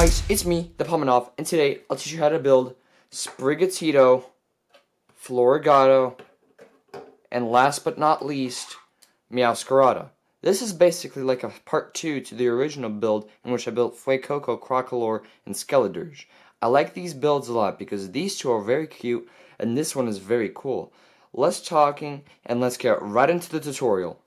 guys, it's me, the Pometnov, and today I'll teach you how to build Sprigatito, Florigato, and last but not least, Meowscarada. This is basically like a part 2 to the original build in which I built Fuecoco, Crocolore, and Skeledirge. I like these builds a lot because these two are very cute and this one is very cool. Less talking and let's get right into the tutorial.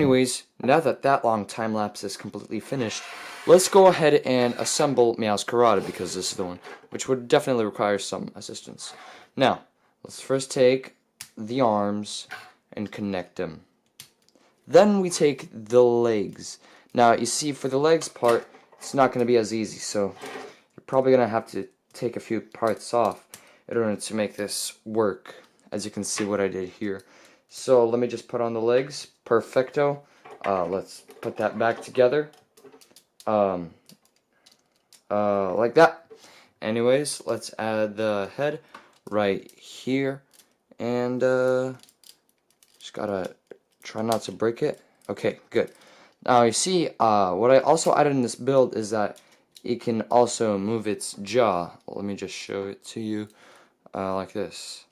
anyways, now that that long time lapse is completely finished, let's go ahead and assemble Meowscarada, because this is the one which would definitely require some assistance. Now, let's first take the arms and connect them. Then we take the legs. Now, you see, for the legs part, it's not going to be as easy, so you're probably going to have to take a few parts off in order to make this work, as you can see what I did here. So let me just put on the legs. Perfecto. Let's put that back together. Like that. Anyways, let's add the head right here. And just gotta try not to break it. Okay, good. Now you see, what I also added in this build is that it can also move its jaw. Let me just show it to you like this.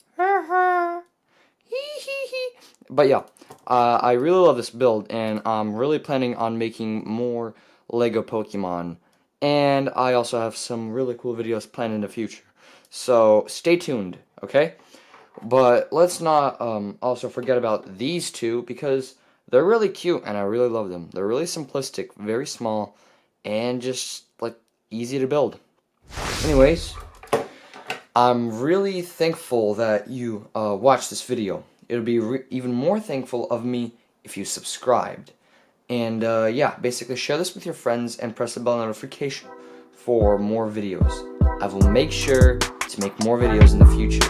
But yeah, I really love this build, and I'm really planning on making more Lego Pokemon. And I also have some really cool videos planned in the future. So stay tuned, okay? But let's not also forget about these two, because they're really cute and I really love them. They're really simplistic, very small, and just like easy to build. Anyways, I'm really thankful that you watched this video. It would be even more thankful of me if you subscribed. And yeah, basically share this with your friends and press the bell notification for more videos. I will make sure to make more videos in the future.